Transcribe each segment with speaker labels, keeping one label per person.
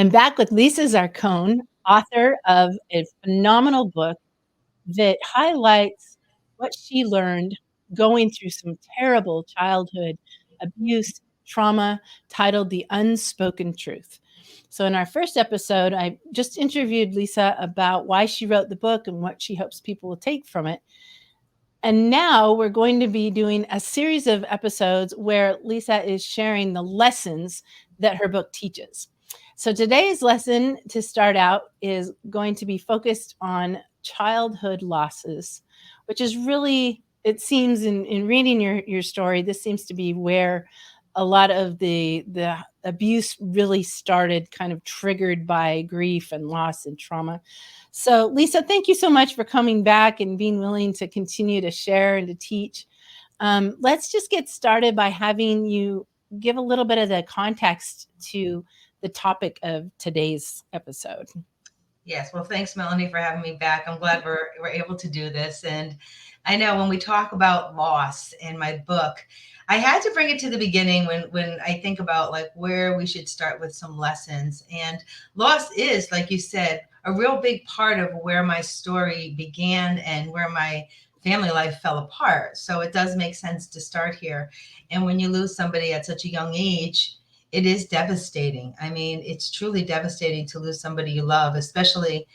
Speaker 1: I'm back with Lisa Zarcone, author of a phenomenal book that highlights what she learned going through some terrible childhood abuse, trauma, titled The Unspoken Truth. So, in our first episode, I just interviewed Lisa about why she wrote the book and what she hopes people will take from it. And now we're going to be doing a series of episodes where Lisa is sharing the lessons that her book teaches. So today's lesson to start out is going to be focused on childhood losses, which is really, it seems in reading your story, this seems to be where a lot of the abuse really started, kind of triggered by grief and loss and trauma. So, Lisa, thank you so much for coming back and being willing to continue to share and to teach. Let's just get started by having you give a little bit of the context to the topic of today's episode.
Speaker 2: Yes. Well, thanks, Melanie, for having me back. I'm glad we're able to do this. And I know when we talk about loss in my book, I had to bring it to the beginning when I think about like where we should start with some lessons. And loss is, like you said, a real big part of where my story began and where my family life fell apart. So it does make sense to start here. And when you lose somebody at such a young age, it is devastating. I mean, it's truly devastating to lose somebody you love, especially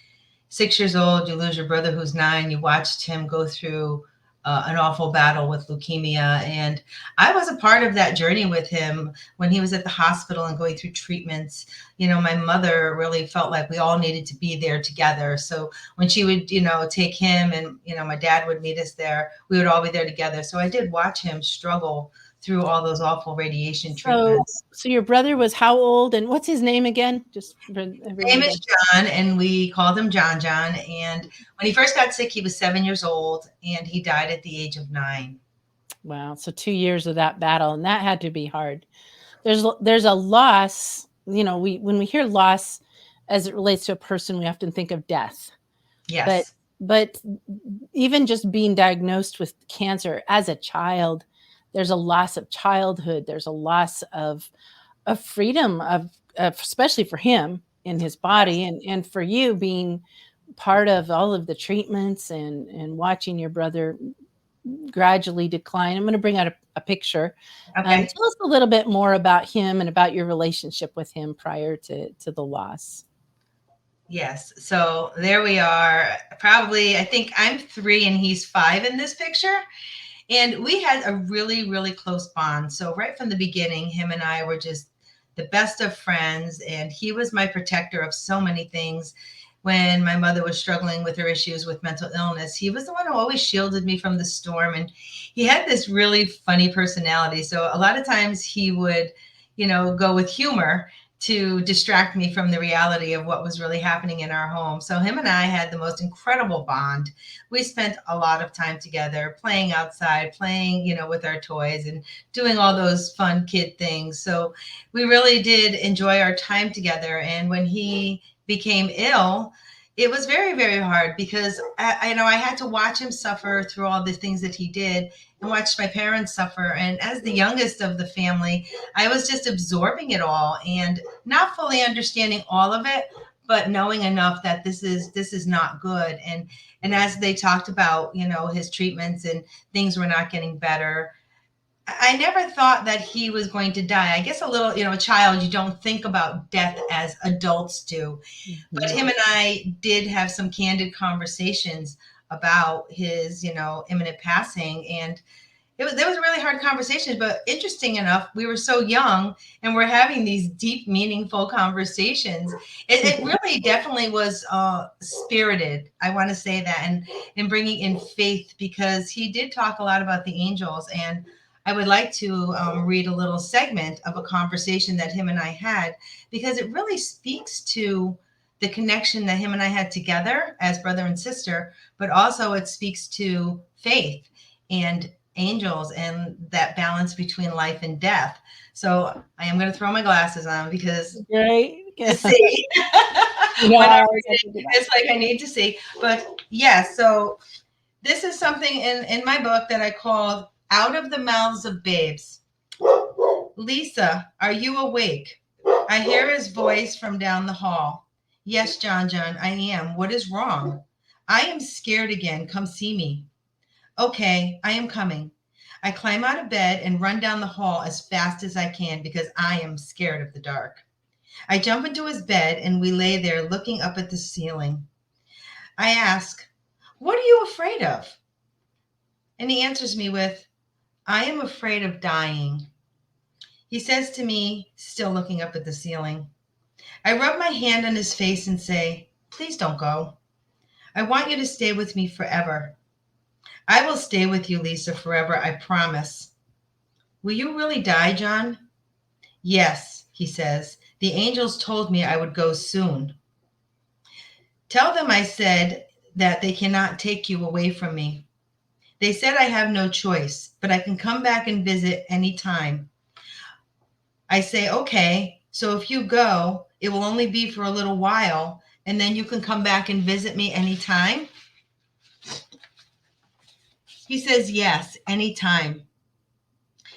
Speaker 2: 6 years old. You lose your brother who's 9. You watched him go through an awful battle with leukemia. And I was a part of that journey with him when he was at the hospital and going through treatments. You know, my mother really felt like we all needed to be there together. So when she would, take him and, my dad would meet us there, we would all be there together. So I did watch him struggle through all those awful radiation treatments.
Speaker 1: So your brother was how old, and what's his name again? Just for
Speaker 2: Name
Speaker 1: everyone
Speaker 2: is
Speaker 1: to.
Speaker 2: John, and we called him John John. And when he first got sick, he was 7 years old, and he died at the age of 9.
Speaker 1: Wow, so 2 years of that battle, and that had to be hard. There's a loss, we when we hear loss as it relates to a person, we often think of death. But
Speaker 2: Yes.
Speaker 1: but even just being diagnosed with cancer as a child, there's a loss of childhood, there's a loss of freedom of especially for him in his body, and for you being part of all of the treatments and watching your brother gradually decline. I'm going to bring out a picture.
Speaker 2: Okay.
Speaker 1: Tell us a little bit more about him and about your relationship with him prior to the loss.
Speaker 2: Yes. So there we are. Probably, I think I'm 3 and he's 5 in this picture. And we had a really, really close bond. So right from the beginning, him and I were just the best of friends. And he was my protector of so many things. When my mother was struggling with her issues with mental illness, he was the one who always shielded me from the storm. And he had this really funny personality. So a lot of times he would, go with humor to distract me from the reality of what was really happening in our home. So him and I had the most incredible bond. We spent a lot of time together playing outside, playing, with our toys and doing all those fun kid things. So we really did enjoy our time together. And when he became ill, it was very, very hard because I had to watch him suffer through all the things that he did and watch my parents suffer. And as the youngest of the family, I was just absorbing it all and not fully understanding all of it, but knowing enough that this is not good. And as they talked about, his treatments and things were not getting better, I never thought that he was going to die. I guess a little, a child, you don't think about death as adults do. But
Speaker 1: Mm-hmm.
Speaker 2: him and I did have some candid conversations about his, imminent passing. And there was really hard conversations, but interesting enough, we were so young and we're having these deep, meaningful conversations. It really definitely was spirited. I want to say that, and bringing in faith, because he did talk a lot about the angels. And I would like to read a little segment of a conversation that him and I had, because it really speaks to the connection that him and I had together as brother and sister, but also it speaks to faith and angels and that balance between life and death. So I am going to throw my glasses on because
Speaker 1: Right?
Speaker 2: to see
Speaker 1: You
Speaker 2: when I'm
Speaker 1: are.
Speaker 2: reading, it's like I need to see. But yeah, so this is something in my book that I called Out of the Mouths of Babes. Lisa, are you awake? I hear his voice from down the hall. Yes, John John, I am. What is wrong? I am scared again. Come see me. Okay, I am coming. I climb out of bed and run down the hall as fast as I can because I am scared of the dark. I jump into his bed and we lay there looking up at the ceiling. I ask, what are you afraid of? And he answers me with, I am afraid of dying. He says to me, still looking up at the ceiling. I rub my hand on his face and say, please don't go. I want you to stay with me forever. I will stay with you, Lisa, forever, I promise. Will you really die, John? Yes, he says. The angels told me I would go soon. Tell them I said that they cannot take you away from me. They said I have no choice, but I can come back and visit any time. I say, okay, so if you go, it will only be for a little while, and then you can come back and visit me anytime. He says, yes, anytime.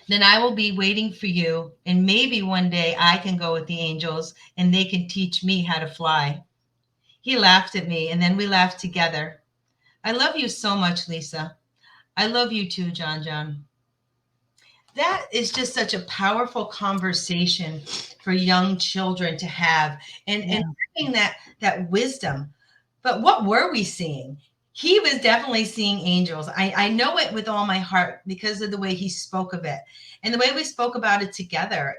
Speaker 2: Then I will be waiting for you, and maybe one day I can go with the angels and they can teach me how to fly. He laughed at me, and then we laughed together. I love you so much, Lisa. I love you too, John John. That is just such a powerful conversation for young children to have, and
Speaker 1: Yeah.
Speaker 2: having that wisdom. But what were we seeing? He was definitely seeing angels. I know it with all my heart because of the way he spoke of it and the way we spoke about it together.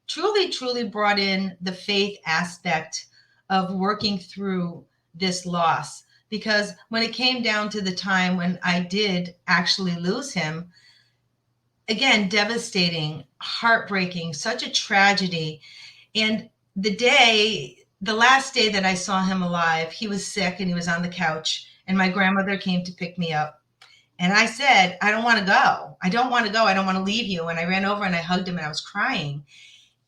Speaker 2: Truly, truly brought in the faith aspect of working through this loss. Because when it came down to the time when I did actually lose him, again, devastating, heartbreaking, such a tragedy. And the last day that I saw him alive, he was sick and he was on the couch, and my grandmother came to pick me up. And I said, I don't want to go. I don't want to go. I don't want to leave you. And I ran over and I hugged him and I was crying.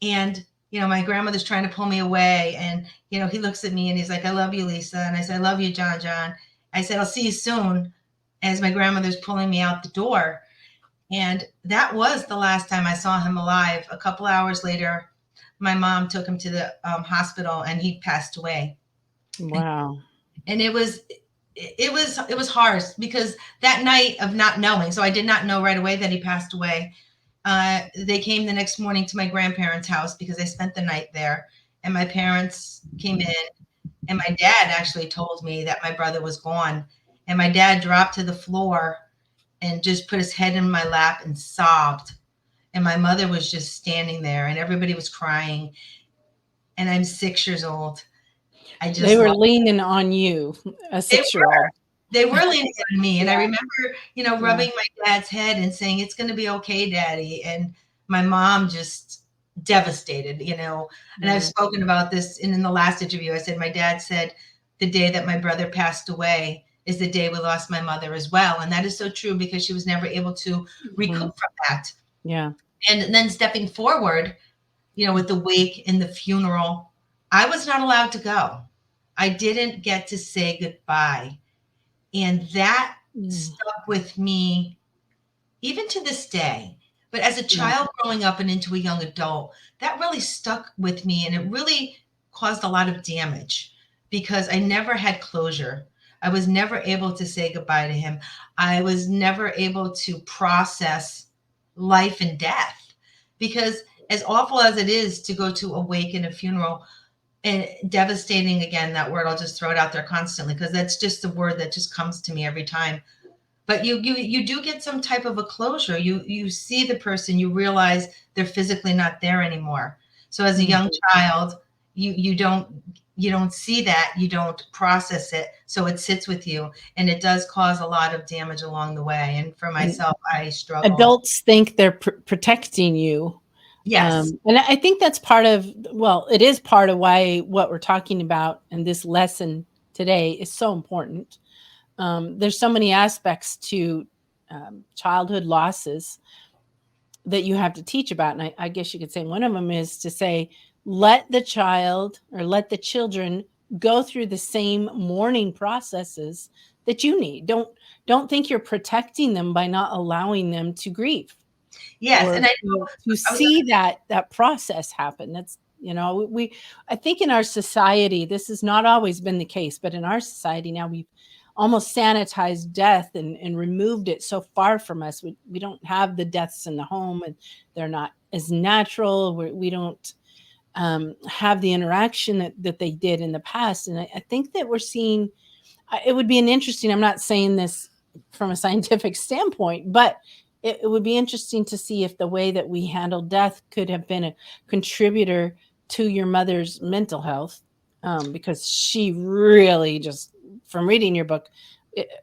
Speaker 2: And, my grandmother's trying to pull me away. And, he looks at me and he's like, I love you, Lisa. And I said, I love you, John John. I said, I'll see you soon, as my grandmother's pulling me out the door. And that was the last time I saw him alive. A couple hours later, my mom took him to the hospital and he passed away.
Speaker 1: Wow.
Speaker 2: And it was hard because that night of not knowing, so I did not know right away that he passed away. They came the next morning to my grandparents' house because I spent the night there. And my parents came in, and my dad actually told me that my brother was gone. And my dad dropped to the floor and just put his head in my lap and sobbed. And my mother was just standing there and everybody was crying. And I'm 6 years old. I
Speaker 1: They
Speaker 2: just
Speaker 1: were
Speaker 2: love
Speaker 1: leaning on you, a
Speaker 2: they
Speaker 1: 6-year-old.
Speaker 2: they were leaning on me. And I
Speaker 1: Yeah,
Speaker 2: remember,
Speaker 1: yeah,
Speaker 2: rubbing my dad's head and saying, it's gonna be okay, Daddy. And my mom just devastated, and I've
Speaker 1: yeah.
Speaker 2: spoken about this in the last interview. I said, my dad said the day that my brother passed away is the day we lost my mother as well. And that is so true because she was never able to
Speaker 1: Mhm.
Speaker 2: recoup from that.
Speaker 1: Yeah.
Speaker 2: And then stepping forward, with the wake and the funeral, I was not allowed to go. I didn't get to say goodbye. And that
Speaker 1: Mm,
Speaker 2: stuck with me even to this day. But as a
Speaker 1: yeah.
Speaker 2: child growing up and into a young adult, that really stuck with me. And it really caused a lot of damage because I never had closure. I was never able to say goodbye to him. I was never able to process life and death because, as awful as it is to go to a wake and a funeral, and devastating, again, that word, I'll just throw it out there constantly because that's just the word that just comes to me every time. But you do get some type of a closure. You see the person, you realize they're physically not there anymore. So as a
Speaker 1: Mm.
Speaker 2: young child, you don't see that, you don't process it, so it sits with you, and it does cause a lot of damage along the way. And for
Speaker 1: And
Speaker 2: myself, I struggled.
Speaker 1: adults think they're protecting you.
Speaker 2: Yes.
Speaker 1: And I think that's part of, well, it is part of why what we're talking about in this lesson today is so important. There's so many aspects to childhood losses that you have to teach about. And I guess you could say one of them is to say, let the child or let the children go through the same mourning processes that you need. Don't think you're protecting them by not allowing them to grieve
Speaker 2: Yes,
Speaker 1: or
Speaker 2: and I
Speaker 1: to
Speaker 2: was
Speaker 1: see that process happen. I think in our society, this has not always been the case, but in our society now, we've almost sanitized death and removed it so far from us. We don't have the deaths in the home, and they're not as natural. We don't have the interaction that they did in the past. And I think that we're seeing, it would be an interesting, I'm not saying this from a scientific standpoint, but it would be interesting to see if the way that we handle death could have been a contributor to your mother's mental health, because she really just, from reading your book,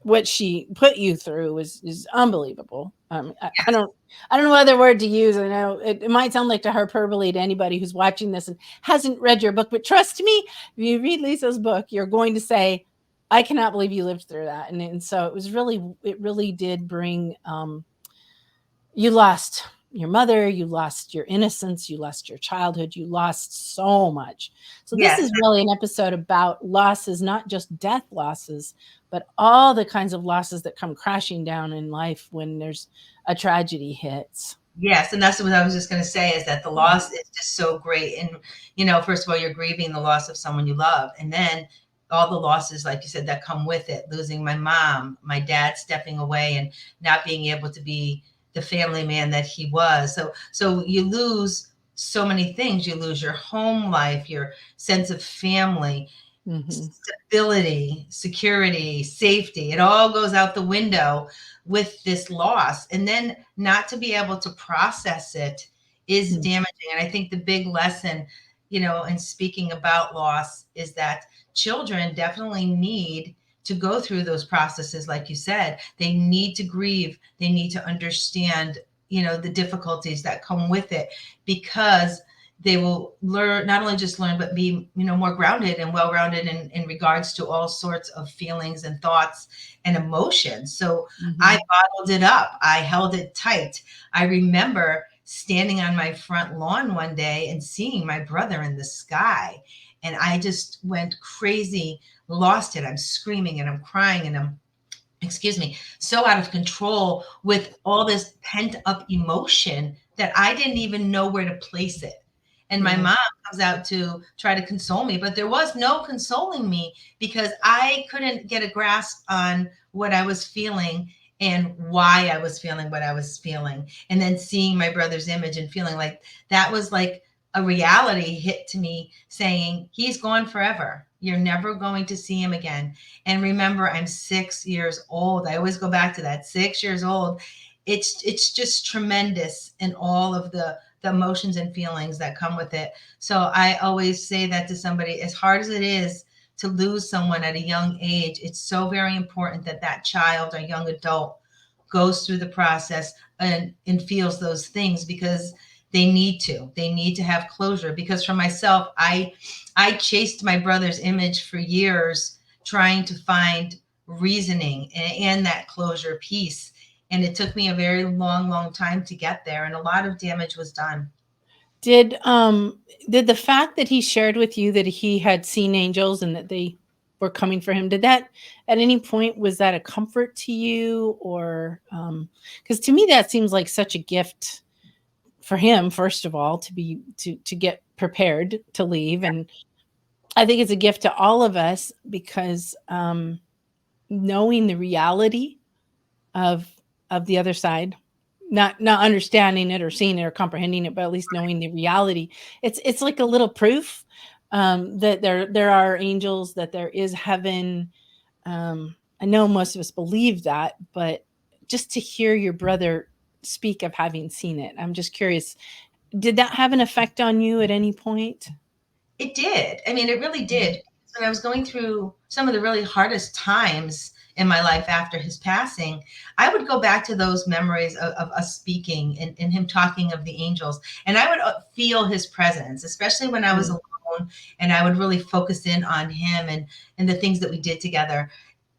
Speaker 1: what she put you through is unbelievable. I don't know what other word to use. I know it might sound like to hyperbole to anybody who's watching this and hasn't read your book, but trust me, if you read Lisa's book, you're going to say, I cannot believe you lived through that. And so it really did bring, you lost your mother, you lost your innocence, you lost your childhood, you lost so much. So this
Speaker 2: Yes.
Speaker 1: is really an episode about losses, not just death losses, but all the kinds of losses that come crashing down in life when there's a tragedy hits.
Speaker 2: Yes, and that's what I was just going to say is that the loss is just so great. And, first of all, you're grieving the loss of someone you love. And then all the losses, like you said, that come with it, losing my mom, my dad stepping away and not being able to be the family man that he was. So you lose so many things. You lose your home life, your sense of family,
Speaker 1: Mm-hmm.
Speaker 2: stability, security, safety. It all goes out the window with this loss. And then not to be able to process it is damaging. And I think the big lesson, in speaking about loss is that children definitely need to go through those processes. Like you said, they need to grieve. They need to understand, the difficulties that come with it, because they will learn, not only just learn, but be, more grounded and well-rounded in regards to all sorts of feelings and thoughts and emotions. So I
Speaker 1: Mm-hmm.
Speaker 2: bottled it up. I held it tight. I remember standing on my front lawn one day and seeing my brother in the sky. And I just went crazy, lost it. I'm screaming and I'm crying and I'm, excuse me, so out of control with all this pent up emotion that I didn't even know where to place it. And my
Speaker 1: Yeah.
Speaker 2: mom comes out to try to console me, but there was no consoling me because I couldn't get a grasp on what I was feeling and why I was feeling what I was feeling. And then seeing my brother's image and feeling like that was like a reality hit to me saying, he's gone forever. You're never going to see him again. And remember, I'm 6 years old. I always go back to that, 6 years old. It's just tremendous in all of the emotions and feelings that come with it. So I always say that to somebody, as hard as it is to lose someone at a young age, it's so very important that that child or young adult goes through the process and feels those things, because they need to have closure. Because for myself, I chased my brother's image for years, trying to find reasoning and that closure piece. And it took me a very long, long time to get there. And a lot of damage was done.
Speaker 1: Did did the fact that he shared with you that he had seen angels and that they were coming for him, did that at any point, was that a comfort to you? Or because to me that seems like such a gift for him, first of all, to be to get prepared to leave. And I think it's a gift to all of us because knowing the reality of the other side, not understanding it or seeing it or comprehending it, but at least knowing the reality, it's like a little proof that there are angels, that there is heaven. I know most of us believe that, but just to hear your brother speak of having seen it, I'm just curious, did that have an effect on you at any point?
Speaker 2: It did. I mean, it really did. When I was going through some of the really hardest times in my life after his passing, I would go back to those memories of us speaking and him talking of the angels. And I would feel his presence, especially when I was
Speaker 1: Mm.
Speaker 2: alone, and I would really focus in on him and the things that we did together.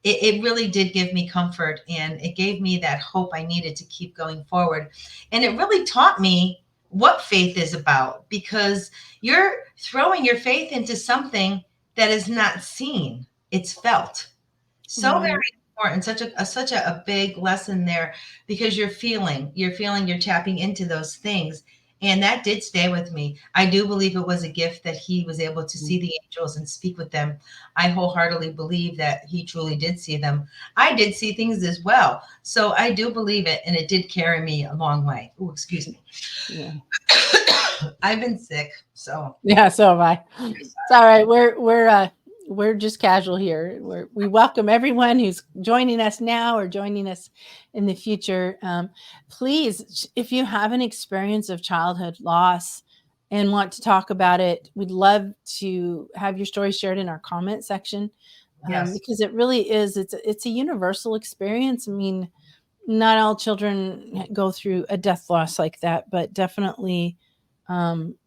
Speaker 2: It really did give me comfort, and it gave me that hope I needed to keep going forward. And it really taught me what faith is about, because you're throwing your faith into something that is not seen, it's felt. So very
Speaker 1: Right.
Speaker 2: important, such a big lesson there, because you're feeling, you're tapping into those things. And that did stay with me. I do believe it was a gift that he was able to
Speaker 1: Mm.
Speaker 2: see the angels and speak with them. I wholeheartedly believe that he truly did see them. I did see things as well. So I do believe it, and it did carry me a long way. Oh, excuse me.
Speaker 1: Yeah.
Speaker 2: I've been sick, so
Speaker 1: Yeah, so have I.
Speaker 2: very
Speaker 1: It's all
Speaker 2: sorry.
Speaker 1: right. We're just casual here. We welcome everyone who's joining us now or joining us in the future. Please, if you have an experience of childhood loss and want to talk about it, we'd love to have your story shared in our comment section,
Speaker 2: Yes,
Speaker 1: because it really is. It's a universal experience. I mean, not all children go through a death loss like that, but definitely,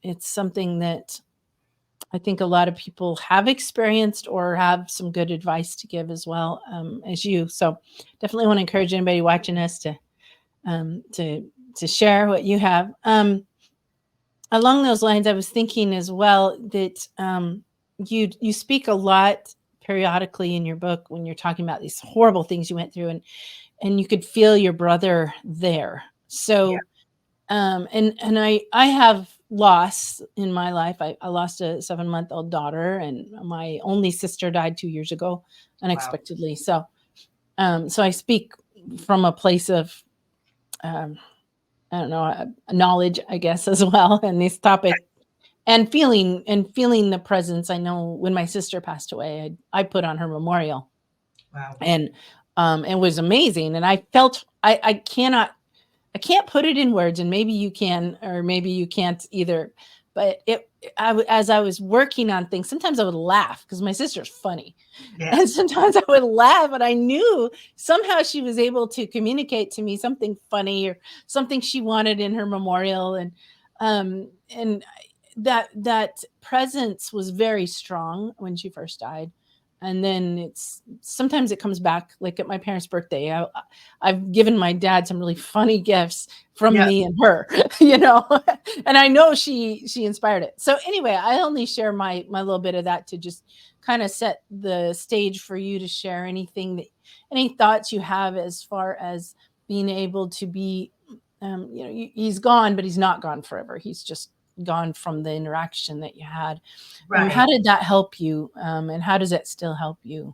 Speaker 1: it's something that I think a lot of people have experienced or have some good advice to give as well, as you. So definitely want to encourage anybody watching us um, to to share what you have. Along those lines, I was thinking as well that, you speak a lot periodically in your book when you're talking about these horrible things you went through, and you could feel your brother there.
Speaker 2: yeah,
Speaker 1: So, and I have loss in my life. I lost a 7-month-old daughter, and my only sister died 2 years ago
Speaker 2: wow,
Speaker 1: unexpectedly. So, so I speak from a place of, um, I don't know, a knowledge, I guess, as well in this topic, and feeling the presence. I know when my sister passed away, I put on her memorial,
Speaker 2: wow.
Speaker 1: and it was amazing. And I felt I can't put it in words, and maybe you can, or maybe you can't either. But as I was working on things, sometimes I would laugh because my sister's funny, and
Speaker 2: Yes,
Speaker 1: sometimes I would laugh, and I knew somehow she was able to communicate to me something funny or something she wanted in her memorial, and that presence was very strong when she first died. And then it's sometimes it comes back, like at my parents' birthday. I've given my dad some really funny gifts from
Speaker 2: yeah,
Speaker 1: me and her, you know, and I know she inspired it. So anyway, I only share my little bit of that to just kind of set the stage for you to share any thoughts you have as far as being able to be, he's gone, but he's not gone forever. He's just gone from the interaction that you had. How
Speaker 2: right.
Speaker 1: did that help you? And how does it still help you?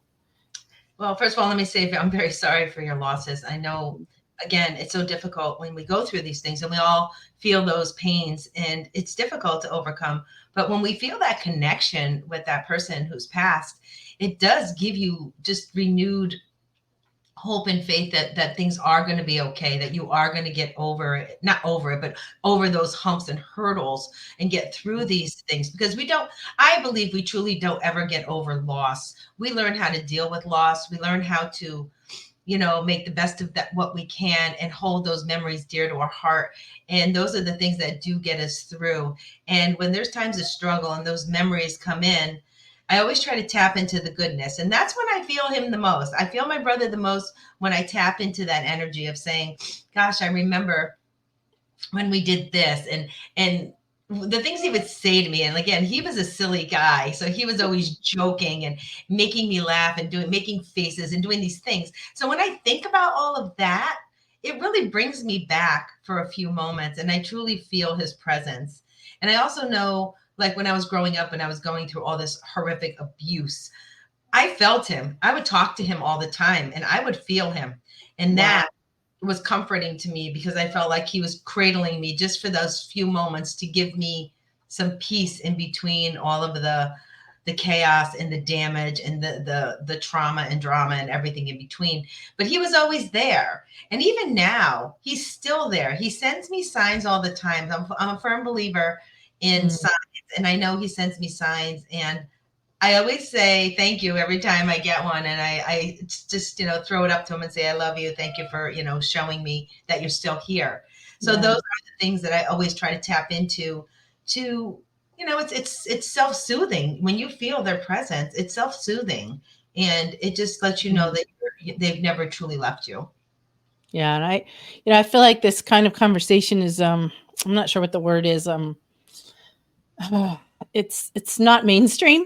Speaker 2: Well, first of all, let me say I'm very sorry for your losses. I know, again, it's so difficult when we go through these things and we all feel those pains, and it's difficult to overcome. But when we feel that connection with that person who's passed, it does give you just renewed hope and faith that things are going to be okay, that you are going to get over it, not over it, but over those humps and hurdles and get through these things. Because we don't, I believe we truly don't ever get over loss. We learn how to deal with loss. We learn how to, make the best of that what we can and hold those memories dear to our heart. And those are the things that do get us through. And when there's times of struggle and those memories come in, I always try to tap into the goodness. And that's when I feel him the most. I feel my brother the most when I tap into that energy of saying, gosh, I remember when we did this, and the things he would say to me. And again, he was a silly guy, so he was always joking and making me laugh and making faces and doing these things. So when I think about all of that, it really brings me back for a few moments, and I truly feel his presence. And I also know, like, when I was growing up and I was going through all this horrific abuse, I felt him. I would talk to him all the time and I would feel him. And
Speaker 1: Wow.
Speaker 2: that was comforting to me because I felt like he was cradling me just for those few moments to give me some peace in between all of the chaos and the damage and the trauma and drama and everything in between. But he was always there. And even now, he's still there. He sends me signs all the time. I'm a firm believer in
Speaker 1: Mm,
Speaker 2: signs, and I know he sends me signs, and I always say thank you every time I get one, and I just throw it up to him and say I love you, thank you for showing me that you're still here. So
Speaker 1: yeah.
Speaker 2: those are the things that I always try to tap into. To it's self soothing when you feel their presence. It's self soothing, and it just lets you know
Speaker 1: Mm.
Speaker 2: that they've never truly left you.
Speaker 1: Yeah, and I feel like this kind of conversation is, I'm not sure what the word is, it's not mainstream,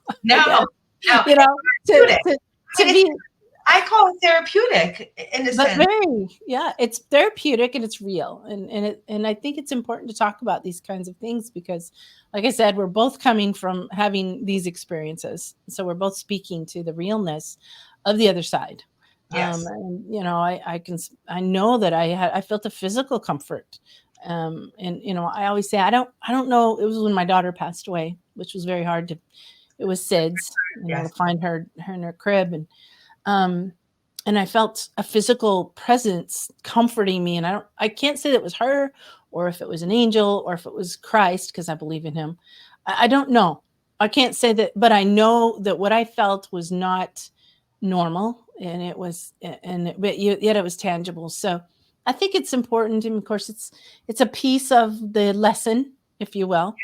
Speaker 1: I
Speaker 2: No,
Speaker 1: guess,
Speaker 2: no,
Speaker 1: you know,
Speaker 2: dude,
Speaker 1: to
Speaker 2: I mean,
Speaker 1: be,
Speaker 2: it's I call it therapeutic in a
Speaker 1: But
Speaker 2: sense.
Speaker 1: very, yeah, it's therapeutic and it's real, and I think it's important to talk about these kinds of things because, like I said, we're both coming from having these experiences, so we're both speaking to the realness of the other side.
Speaker 2: Yes.
Speaker 1: And I know that I felt a physical comfort, and I always say I don't know. It was when my daughter passed away, which was very hard to. It was SIDS, to
Speaker 2: Yes.
Speaker 1: find her in her crib, um, and I felt a physical presence comforting me. And I can't say that it was her, or if it was an angel, or if it was Christ, because I believe in him. I don't know. I can't say that, but I know that what I felt was not normal, and it was, but yet it was tangible. So I think it's important, and of course, it's a piece of the lesson, if you will,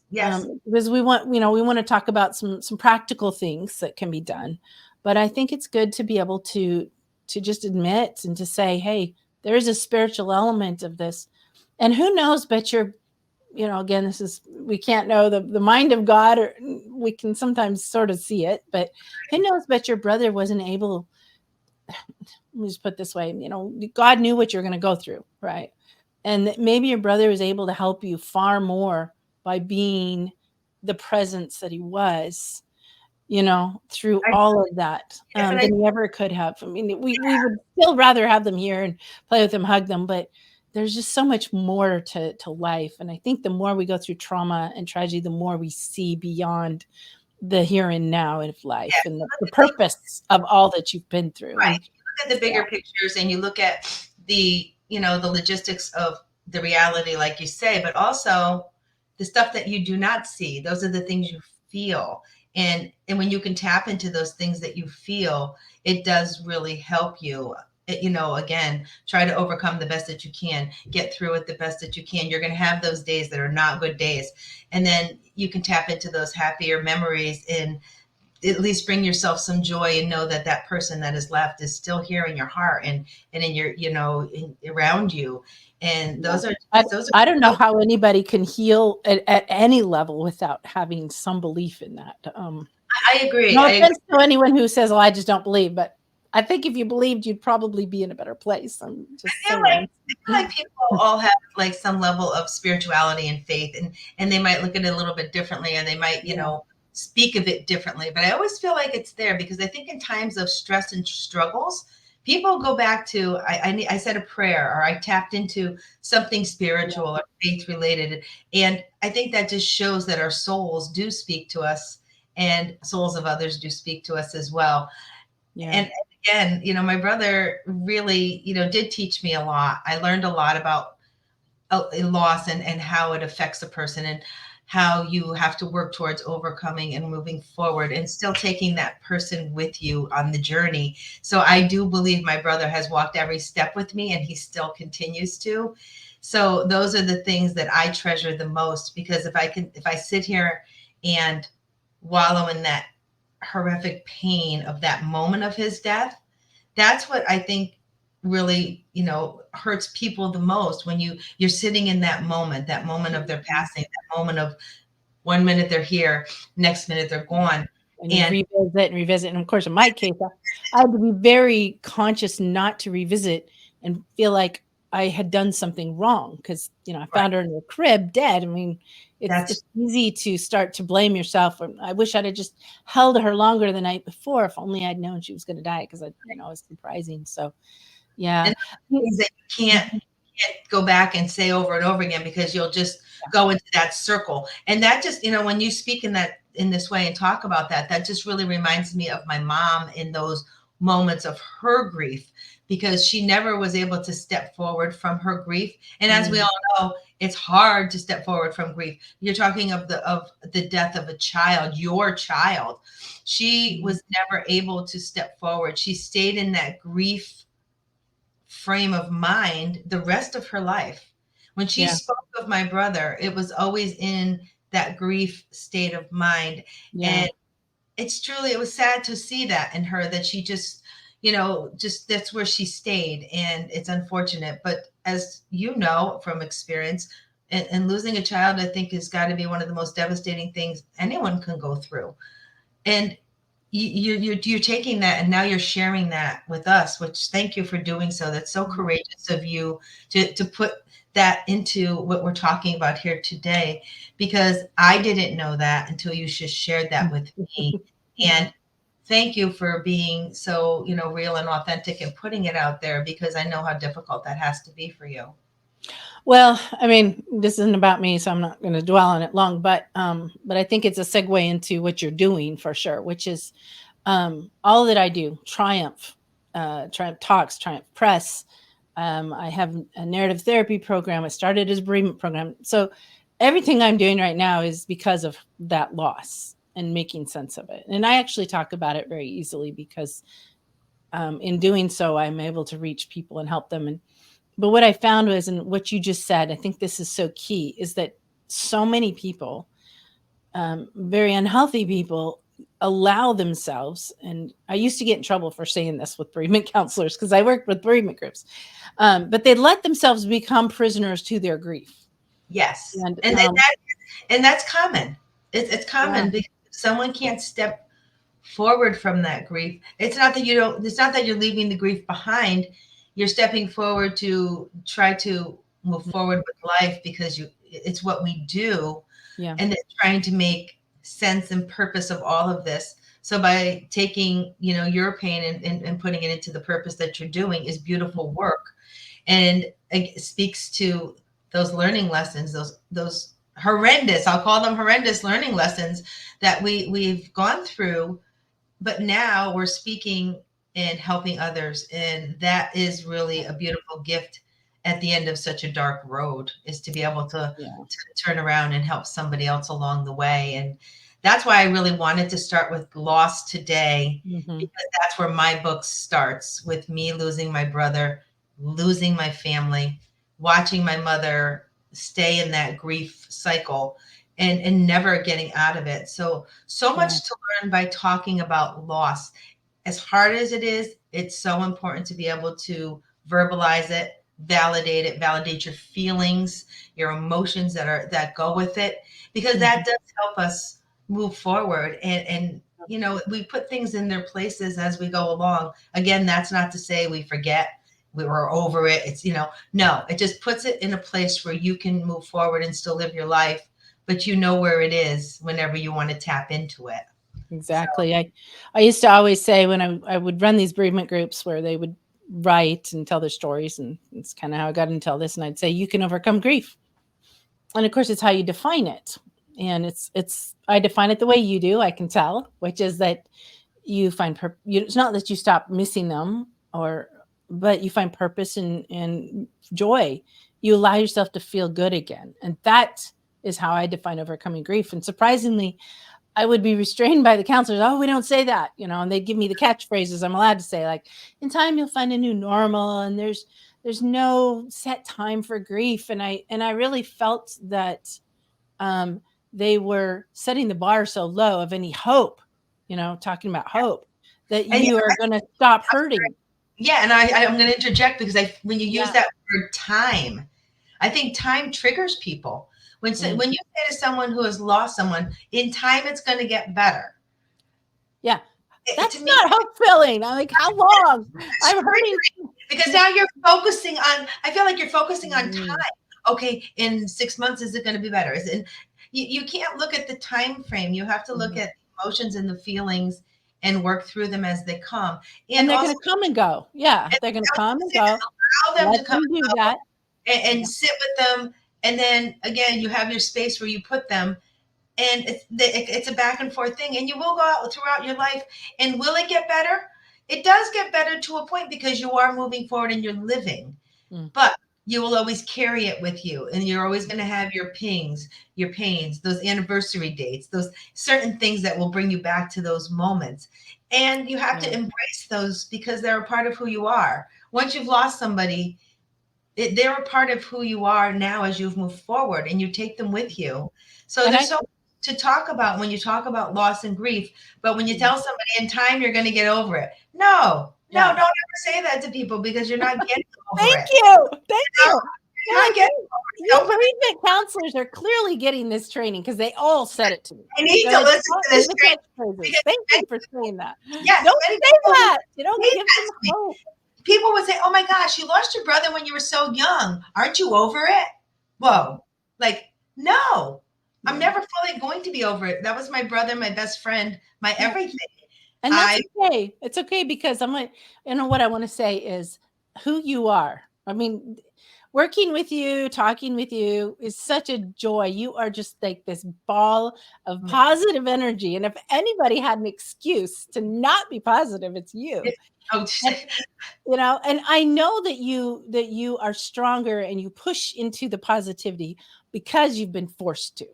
Speaker 2: Yes.
Speaker 1: because we want to talk about some practical things that can be done, but I think it's good to be able to just admit and to say, hey, there is a spiritual element of this, and who knows, but again, this is, we can't know the mind of God, or we can sometimes sort of see it, but who knows, but your brother wasn't able, let me just put it this way, God knew what you're going to go through, right? And that maybe your brother was able to help you far more by being the presence that he was, through
Speaker 2: I,
Speaker 1: all of that,
Speaker 2: and I
Speaker 1: than he ever could have. I mean, we would still rather have them here and play with them, hug them, but there's just so much more to life. And I think the more we go through trauma and tragedy, the more we see beyond the here and now of life
Speaker 2: yes.
Speaker 1: and the
Speaker 2: The thing,
Speaker 1: purpose of all that you've been through.
Speaker 2: right.
Speaker 1: And
Speaker 2: You look at the
Speaker 1: yeah,
Speaker 2: bigger pictures and you look at the logistics of the reality, like you say, but also the stuff that you do not see. Those are the things you feel. And when you can tap into those things that you feel, it does really help you. Again, try to overcome the best that you can, get through it the best that you can. You're going to have those days that are not good days. And then you can tap into those happier memories and at least bring yourself some joy and know that that person that is left is still here in your heart and in your around you, and
Speaker 1: yeah.
Speaker 2: those are
Speaker 1: I
Speaker 2: those
Speaker 1: I don't know
Speaker 2: are
Speaker 1: how anybody can heal at any level without having some belief in that.
Speaker 2: I agree.
Speaker 1: No
Speaker 2: I agree.
Speaker 1: offense to anyone who says, "Oh, I just don't believe," but I think if you believed, you'd probably be in a better place. I'm just saying.
Speaker 2: I feel like people all have like some level of spirituality and faith, and they might look at it a little bit differently, and they might
Speaker 1: Yeah,
Speaker 2: speak of it differently. But I always feel like it's there because I think in times of stress and struggles, people go back to I said a prayer or I tapped into something
Speaker 1: yeah,
Speaker 2: spiritual or faith related, and I think that just shows that our souls do speak to us, and souls of others do speak to us as well.
Speaker 1: yeah,
Speaker 2: And again, my brother really, did teach me a lot. I learned a lot about a loss and how it affects a person and how you have to work towards overcoming and moving forward and still taking that person with you on the journey. So I do believe my brother has walked every step with me and he still continues to. So those are the things that I treasure the most because if I sit here and wallow in that horrific pain of that moment of his death, that's what I think really, hurts people the most when you're sitting in that moment of their
Speaker 1: mhm.
Speaker 2: passing, that moment of one minute they're here, next minute they're gone.
Speaker 1: And you
Speaker 2: And
Speaker 1: revisit and revisit, and of course, in my case, I had to be very conscious not to revisit and feel like I had done something wrong because I
Speaker 2: right,
Speaker 1: found her in her crib dead. I mean, it's
Speaker 2: that's
Speaker 1: easy to start to blame yourself, I wish I'd have just held her longer the night before, if only I'd known she was gonna die, 'cause it was surprising, so, yeah.
Speaker 2: and things that you can't go back and say over and over again because you'll just go into that circle. And that just, when you speak in this way and talk about that, that just really reminds me of my mom in those moments of her grief because she never was able to step forward from her grief. And as we
Speaker 1: Mm,
Speaker 2: all know, it's hard to step forward from grief. You're talking of the death of a child, your child. She
Speaker 1: mhm.
Speaker 2: was never able to step forward. She stayed in that grief frame of mind the rest of her life. When she
Speaker 1: Yeah,
Speaker 2: spoke of my brother, it was always in that grief state of mind.
Speaker 1: yeah,
Speaker 2: And it was sad to see that in her that she just that's where she stayed. And it's unfortunate. But as you know from experience, and losing a child, I think, has got to be one of the most devastating things anyone can go through. And you're taking that and now you're sharing that with us, which thank you for doing so. That's so
Speaker 1: Mhm.
Speaker 2: courageous of you to put that into what we're talking about here today, because I didn't know that until you just shared that with me.
Speaker 1: Yeah.
Speaker 2: And thank you for being so, real and authentic and putting it out there, because I know how difficult that has to be for you.
Speaker 1: Well, I mean, this isn't about me, so I'm not going to dwell on it long. But I think it's a segue into what you're doing for sure, which is all that I do. Triumph, Triumph Talks, Triumph Press. I have a narrative therapy program. I started as a bereavement program. So everything I'm doing right now is because of that loss and making sense of it. And I actually talk about it very easily because in doing so, I'm able to reach people and help them. And but what I found was, and what you just said, I think this is so key, is that so many people, very unhealthy people, allow themselves, and I used to get in trouble for saying this with bereavement counselors because I worked with bereavement groups, but they let themselves become prisoners to their grief.
Speaker 2: Yes.
Speaker 1: And
Speaker 2: And that's common. It's
Speaker 1: yeah,
Speaker 2: common because someone can't step forward from that grief. It's not that you're leaving the grief behind. You're stepping forward to try to move
Speaker 1: mhm,
Speaker 2: forward with life, because it's what we do,
Speaker 1: yeah,
Speaker 2: and then trying to make sense and purpose of all of this. So by taking, your pain and putting it into the purpose that you're doing is beautiful work. And it speaks to those learning lessons, those horrendous, I'll call them horrendous learning lessons that we've gone through, but now we're speaking and helping others, and that is really a beautiful gift at the end of such a dark road, is to be able
Speaker 1: yeah,
Speaker 2: to turn around and help somebody else along the way. And that's why I really wanted to start with loss today,
Speaker 1: hmm,
Speaker 2: because that's where my book starts, with me losing my brother, losing my family, watching my mother stay in that grief cycle, and never getting out of it. So
Speaker 1: yeah,
Speaker 2: much to learn by talking about loss. As hard as it is, it's so important to be able to verbalize it, validate your feelings, your emotions that go with it, because that
Speaker 1: hmm,
Speaker 2: does help us move forward. And we put things in their places as we go along. Again, that's not to say we forget, we were over it. It's, no, it just puts it in a place where you can move forward and still live your life, but you know where it is whenever you want to tap into it. So
Speaker 1: exactly. I used to always say when I would run these bereavement groups where they would write and tell their stories, and it's kind of how I got into all this. And I'd say you can overcome grief, and of course it's how you define it. And it's I define it the way you do, I can tell, which is that you find it's not that you stop missing them, or but you find purpose and joy. You allow yourself to feel good again, and that is how I define overcoming grief. And surprisingly, I would be restrained by the counselors. Oh, we don't say that, and they'd give me the catchphrases I'm allowed to say, like, in time you'll find a new normal, and there's no set time for grief. And I really felt that um, they were setting the bar so low of any hope, talking about hope, that
Speaker 2: and
Speaker 1: you are going to stop hurting.
Speaker 2: yeah, and I'm going to interject, because when you use
Speaker 1: Yeah.
Speaker 2: that word time, I think time triggers people.
Speaker 1: Mm.
Speaker 2: When you say to someone who has lost someone, in time it's going to get better.
Speaker 1: Yeah.
Speaker 2: To
Speaker 1: That's
Speaker 2: me,
Speaker 1: not hope filling. I'm like, how long?
Speaker 2: it's
Speaker 1: I'm hurting.
Speaker 2: triggering, because now you're focusing on. I feel like you're focusing on
Speaker 1: Mhm.
Speaker 2: time. Okay, in 6 months, is it going to be better? Is it? You can't look at the time frame. You have to look
Speaker 1: Mhm.
Speaker 2: at the emotions and the feelings and work through them as they come.
Speaker 1: And
Speaker 2: And
Speaker 1: they're
Speaker 2: also,
Speaker 1: going to come and go. Yeah.
Speaker 2: and
Speaker 1: They're going to
Speaker 2: I was
Speaker 1: come
Speaker 2: gonna
Speaker 1: and
Speaker 2: say
Speaker 1: go.
Speaker 2: that, allow them
Speaker 1: Let
Speaker 2: to come
Speaker 1: them do that.
Speaker 2: and
Speaker 1: Yeah.
Speaker 2: sit with them. And then again, you have your space where you put them, and it's a back and forth thing. And you will go out throughout your life. And will it get better? It does get better to a point, because you are moving forward and you're living,
Speaker 1: Mm.
Speaker 2: but you will always carry it with you, and you're always going to have your pings, your pains, those anniversary dates, those certain things that will bring you back to those moments. And you have to
Speaker 1: Yeah.
Speaker 2: embrace those, because they're a part of who you are. Once you've lost somebody, they're a part of who you are now as you've moved forward, and you take them with you. So
Speaker 1: And
Speaker 2: there's
Speaker 1: I,
Speaker 2: so much to talk about when you talk about loss and grief. But when you
Speaker 1: mm,
Speaker 2: tell somebody in time you're going to get over it, no,
Speaker 1: yeah.
Speaker 2: don't ever say that to people, because you're not getting over
Speaker 1: Thank
Speaker 2: it.
Speaker 1: you. Thank you. Well, I
Speaker 2: not getting
Speaker 1: think you
Speaker 2: over it.
Speaker 1: bereavement counselors are clearly getting this training because they all said it to me.
Speaker 2: I need
Speaker 1: So
Speaker 2: to
Speaker 1: I
Speaker 2: listen
Speaker 1: taught
Speaker 2: to
Speaker 1: me
Speaker 2: this
Speaker 1: the
Speaker 2: training
Speaker 1: catchphrases.
Speaker 2: because
Speaker 1: Thank you
Speaker 2: many,
Speaker 1: for saying that.
Speaker 2: yes,
Speaker 1: Don't
Speaker 2: many
Speaker 1: say
Speaker 2: people
Speaker 1: that. You don't
Speaker 2: say
Speaker 1: give
Speaker 2: that
Speaker 1: them
Speaker 2: to me.
Speaker 1: hope.
Speaker 2: People would say, "Oh my gosh, you lost your brother when you were so young. Aren't you over it?" Whoa. Like, no. I'm
Speaker 1: Yeah.
Speaker 2: never fully going to be over it. That was my brother, my best friend, my
Speaker 1: Yeah.
Speaker 2: everything.
Speaker 1: And that's
Speaker 2: I
Speaker 1: okay. It's okay because I'm like, what I want to say is who you are. I mean, working with you, talking with you is such a joy. You are just like this ball of positive energy. And if anybody had an excuse to not be positive, it's you.
Speaker 2: oh,
Speaker 1: And and I know that you are stronger and you push into the positivity because you've been forced to.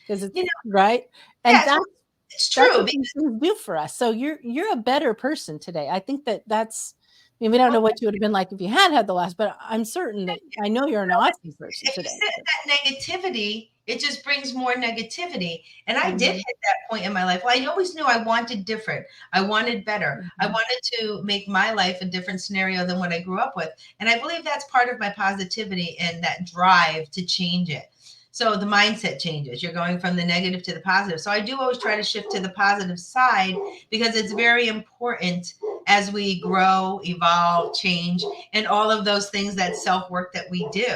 Speaker 1: Because it's
Speaker 2: you know,
Speaker 1: right. And
Speaker 2: yes,
Speaker 1: that's
Speaker 2: well, it's
Speaker 1: that's
Speaker 2: true.
Speaker 1: what these things do for us. So you're a better person today. I think that's. I mean, we don't
Speaker 2: Well,
Speaker 1: know what you would have been like if you had had the loss, but I'm certain that I know you're an awesome person
Speaker 2: if you
Speaker 1: today.
Speaker 2: sit in that negativity, it just brings more negativity. And I did
Speaker 1: Mhm,
Speaker 2: hit that point in my life. Well, I always knew I wanted different. I wanted better. I
Speaker 1: mhm.
Speaker 2: wanted to make my life a different scenario than what I grew up with. And I believe that's part of my positivity and that drive to change it. So the mindset changes. You're going from the negative to the positive. So I do always try to shift to the positive side because it's very important as we grow, evolve, change, and all of those things, that self work that we do.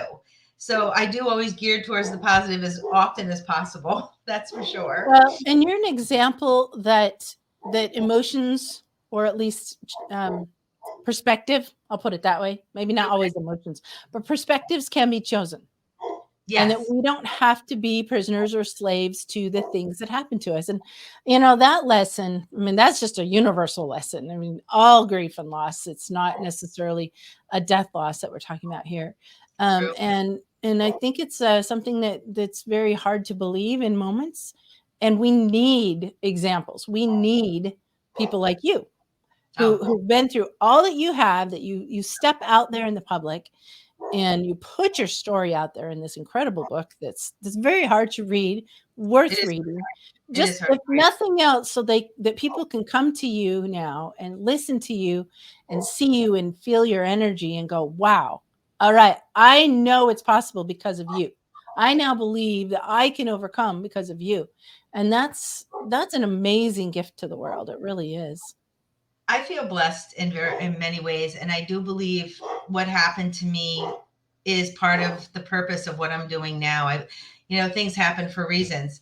Speaker 2: So I do always gear towards the positive as often as possible. That's for sure.
Speaker 1: Well, and you're an example that emotions, or at least perspective, I'll put it that way. Maybe not
Speaker 2: Okay.
Speaker 1: always emotions, but perspectives can be chosen. And that
Speaker 2: Yes.
Speaker 1: we don't have to be prisoners or slaves to the things that happen to us. And that lesson, I mean, that's just a universal lesson. I mean, all grief and loss, it's not necessarily a death loss that we're talking about here.
Speaker 2: True.
Speaker 1: And I think it's something that's very hard to believe in moments, and we need examples. We need people like you
Speaker 2: Oh,
Speaker 1: who've been through all that you have, that you step out there in the public and you put your story out there in this incredible book that's very hard to read,
Speaker 2: it
Speaker 1: worth
Speaker 2: is.
Speaker 1: reading.
Speaker 2: It
Speaker 1: Just
Speaker 2: is hard
Speaker 1: if
Speaker 2: to read.
Speaker 1: nothing else, so that people can come to you now and listen to you and see you and feel your energy and go, wow, all right, I know it's possible because of you. I now believe that I can overcome because of you. And that's an amazing gift to the world. It really is.
Speaker 2: I feel blessed in many ways, and I do believe what happened to me is part of the purpose of what I'm doing now. Things happen for reasons.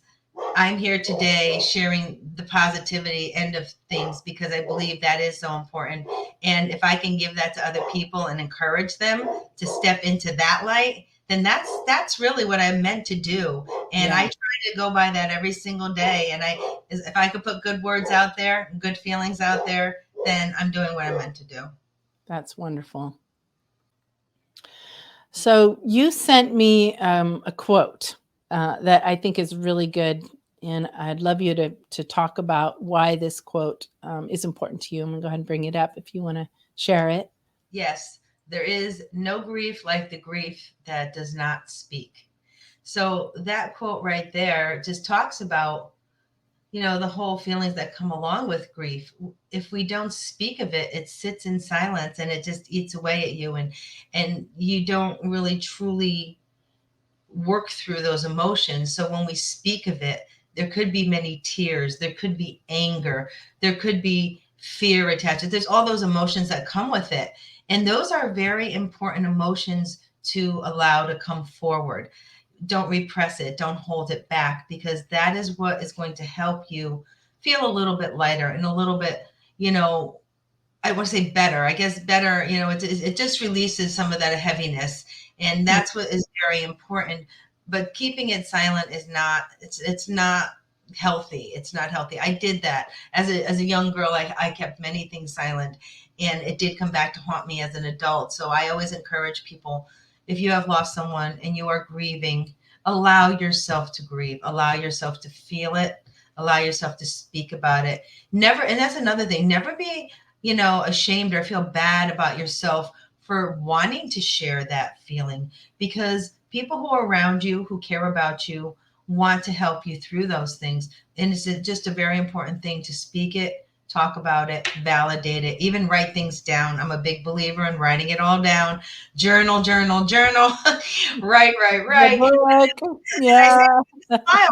Speaker 2: I'm here today sharing the positivity end of things because I believe that is so important. And if I can give that to other people and encourage them to step into that light, then that's really what I'm meant to do. And I
Speaker 1: Yeah,
Speaker 2: try to go by that every single day. And if I could put good words out there, good feelings out there, then I'm doing what I'm meant to do.
Speaker 1: that's wonderful. So you sent me a quote that I think is really good, and I'd love you to talk about why this quote is important to you. I'm gonna go ahead and bring it up if you want to share it.
Speaker 2: Yes, there is no grief like the grief that does not speak. So that quote right there just talks about, the whole feelings that come along with grief. If we don't speak of it, it sits in silence and it just eats away at you, and you don't really truly work through those emotions. So when we speak of it, there could be many tears, there could be anger, there could be fear attached. There's all those emotions that come with it. And those are very important emotions to allow to come forward. Don't repress it, don't hold it back, because that is what is going to help you feel a little bit lighter and a little bit, you know, I want to say better. I guess better, it just releases some of that heaviness. And
Speaker 1: Mm.
Speaker 2: that's what is very important. But keeping it silent is not, it's not healthy. It's not healthy. I did that as a young girl. I kept many things silent, and it did come back to haunt me as an adult. So I always encourage people, if you have lost someone and you are grieving, allow yourself to grieve, allow yourself to feel it, allow yourself to speak about it. Never, and that's another thing, never be ashamed or feel bad about yourself for wanting to share that feeling, because people who are around you, who care about you, want to help you through those things. And it's just a very important thing to speak it, talk about it, validate it, even write things down. I'm a big believer in writing it all down. Journal, journal, journal. Write, write,
Speaker 1: The
Speaker 2: write.
Speaker 1: book.
Speaker 2: And I say,
Speaker 1: Yeah.
Speaker 2: smile,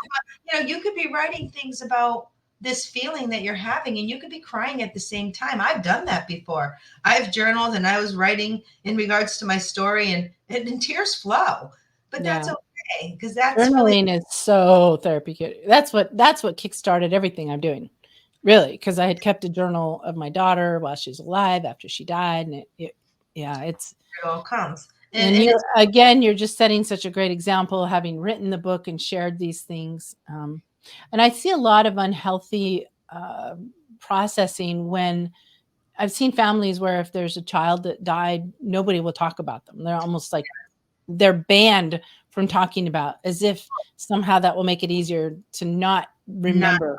Speaker 2: but you could be writing things about this feeling that you're having, and you could be crying at the same time. I've done that before. I've journaled, and I was writing in regards to my story, and tears flow. But that's
Speaker 1: Yeah.
Speaker 2: okay, because that's really
Speaker 1: Journaling is so therapeutic. That's what kickstarted everything I'm doing. Really, because I had kept a journal of my daughter while she was alive after she died, and yeah, it's
Speaker 2: where it all comes.
Speaker 1: and
Speaker 2: And it's
Speaker 1: you're just setting such a great example, having written the book and shared these things. And I see a lot of unhealthy processing when I've seen families where if there's a child that died, nobody will talk about them. They're almost like they're banned from talking about, as if somehow that will make it easier to not
Speaker 2: not
Speaker 1: remember.
Speaker 2: about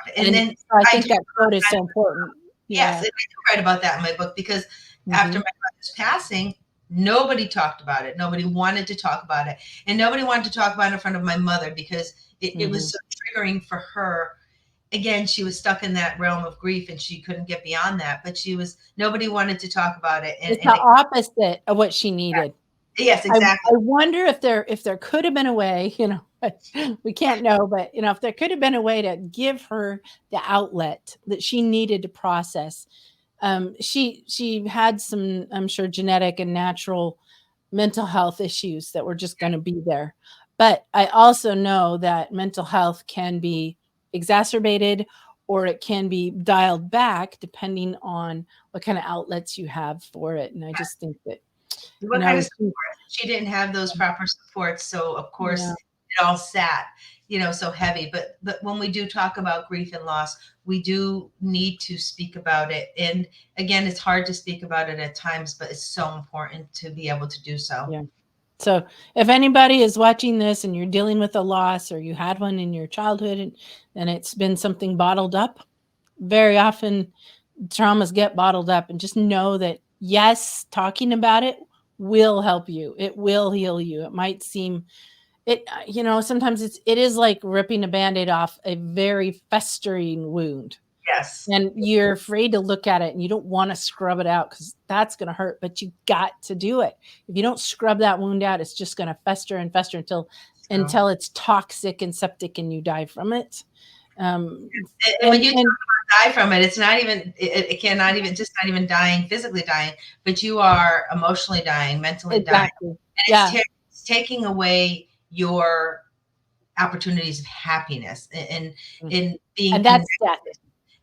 Speaker 2: it. And
Speaker 1: And
Speaker 2: then
Speaker 1: so I
Speaker 2: I
Speaker 1: think
Speaker 2: do
Speaker 1: that quote is so important.
Speaker 2: yes,
Speaker 1: Yeah.
Speaker 2: and I do write about that in my book because after
Speaker 1: Mhm.
Speaker 2: my mother's passing, nobody talked about it. Nobody wanted to talk about it. And nobody wanted to talk about it in front of my mother because it was
Speaker 1: Mhm.
Speaker 2: so triggering for her. Again, she was stuck in that realm of grief and she couldn't get beyond that. But nobody wanted to talk about it.
Speaker 1: It's the
Speaker 2: And it,
Speaker 1: opposite of what she needed.
Speaker 2: yes,
Speaker 1: I
Speaker 2: exactly.
Speaker 1: wonder if there could have been a way, we can't know, but if there could have been a way to give her the outlet that she needed to process. She had some, I'm sure, genetic and natural mental health issues that were just going to be there. But I also know that mental health can be exacerbated or it can be dialed back depending on what kind of outlets you have for it. And I just think that,
Speaker 2: What kind of
Speaker 1: she,
Speaker 2: support? She didn't have those proper supports, so of course
Speaker 1: yeah,
Speaker 2: it all sat, so heavy. But when we do talk about grief and loss, we do need to speak about it. And again, it's hard to speak about it at times, but it's so important to be able to do so.
Speaker 1: yeah. So if anybody is watching this and you're dealing with a loss or you had one in your childhood and it's been something bottled up, very often traumas get bottled up, and just know that yes, talking about it will help you. It will heal you. It might seem sometimes it is like ripping a band-aid off a very festering wound.
Speaker 2: Yes.
Speaker 1: And you're afraid to look at it and you don't want to scrub it out because that's going to hurt, but you got to do it. If you don't scrub that wound out, it's just going to fester and fester
Speaker 2: So,
Speaker 1: until it's toxic and septic and you die from it. Um,
Speaker 2: and when
Speaker 1: and
Speaker 2: you
Speaker 1: and
Speaker 2: die from it, it's not even it cannot even just not even dying physically dying, but you are emotionally dying, mentally dying,
Speaker 1: exactly,
Speaker 2: and
Speaker 1: yeah.
Speaker 2: it's taking away your opportunities of happiness and
Speaker 1: Mm.
Speaker 2: in being
Speaker 1: And that's
Speaker 2: connected
Speaker 1: death.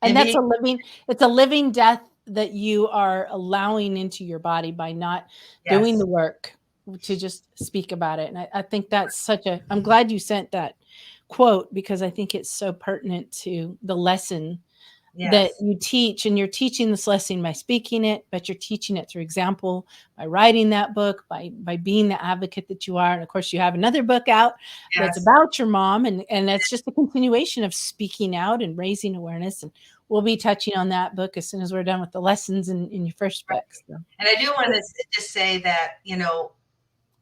Speaker 1: And
Speaker 2: and
Speaker 1: that's
Speaker 2: being
Speaker 1: it's a living death that you are allowing into your body by not doing
Speaker 2: yes,
Speaker 1: the work to just speak about it. And I think that's I'm glad you sent that quote because I think it's so pertinent to the lesson that
Speaker 2: yes,
Speaker 1: you teach. And you're teaching this lesson by speaking it, but you're teaching it through example, by writing that book, by being the advocate that you are. And of course you have another book out that's
Speaker 2: yes.
Speaker 1: about your mom, and that's just a continuation of speaking out and raising awareness. And we'll be touching on that book as soon as we're done with the lessons in your first book. So
Speaker 2: And I do want to just say that,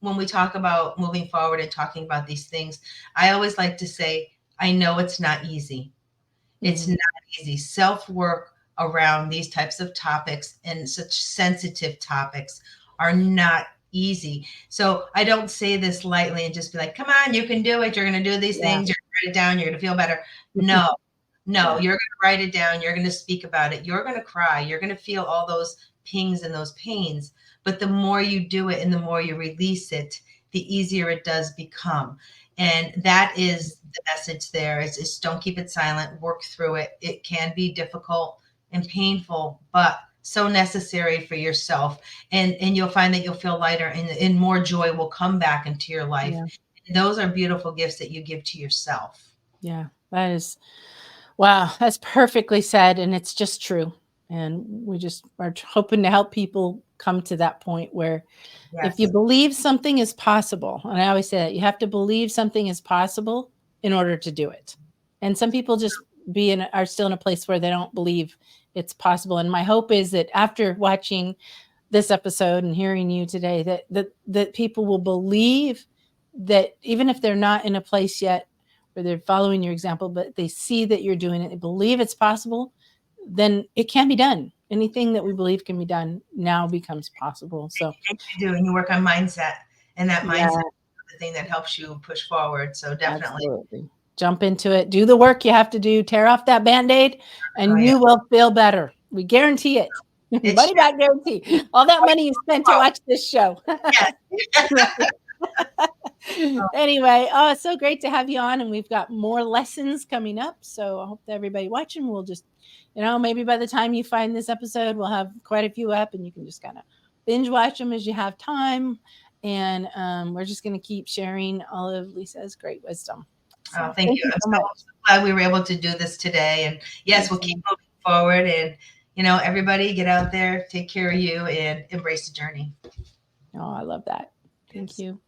Speaker 2: when we talk about moving forward and talking about these things, I always like to say, I know it's not easy. It's
Speaker 1: mhm.
Speaker 2: not easy. Self work around these types of topics and such sensitive topics are not easy. So I don't say this lightly and just be like, come on, you can do it. You're going to do these
Speaker 1: Yeah.
Speaker 2: things. You're going to write it down. You're going to feel better. No, no,
Speaker 1: Yeah.
Speaker 2: you're going to write it down. You're going to speak about it. You're going to cry. You're going to feel all those pings and those pains. But the more you do it and the more you release it, the easier it does become. And that is the message there is don't keep it silent, work through it. It can be difficult and painful, but so necessary for yourself. And you'll find that you'll feel lighter and more joy will come back into your life.
Speaker 1: Yeah.
Speaker 2: And those are beautiful gifts that you give to yourself.
Speaker 1: Yeah. That is, wow, that's perfectly said. And it's just true. And we just are hoping to help people come to that point where if you
Speaker 2: Yes.
Speaker 1: believe something is possible, and I always say that you have to believe something is possible in order to do it. And some people just are still in a place where they don't believe it's possible. And my hope is that after watching this episode and hearing you today, that people will believe that even if they're not in a place yet where they're following your example, but they see that you're doing it, they believe it's possible, then it can be done. Anything that we believe can be done now becomes possible. So
Speaker 2: And you do, and you work on mindset, and that mindset
Speaker 1: yeah,
Speaker 2: is the thing that helps you push forward. So definitely.
Speaker 1: absolutely. Jump into it. Do the work you have to do. Tear off that Band-Aid
Speaker 2: Oh
Speaker 1: and
Speaker 2: yeah,
Speaker 1: you will feel better. We guarantee it.
Speaker 2: it's
Speaker 1: Money back guarantee. All that money you spent to
Speaker 2: true.
Speaker 1: watch this show.
Speaker 2: Yes.
Speaker 1: Anyway, oh, it's so great to have you on, and we've got more lessons coming up. So I hope that everybody watching will just, maybe by the time you find this episode, we'll have quite a few up, and you can just kind of binge watch them as you have time. And we're just going to keep sharing all of Lisa's great wisdom.
Speaker 2: Oh,
Speaker 1: So
Speaker 2: thank
Speaker 1: thank
Speaker 2: you.
Speaker 1: you
Speaker 2: I'm
Speaker 1: so
Speaker 2: so,
Speaker 1: much.
Speaker 2: so glad we were able to do this today. And yes, we'll keep moving forward. And everybody get out there, take care of you, and embrace the journey.
Speaker 1: Oh, I love that. Thank
Speaker 2: Yes.
Speaker 1: you.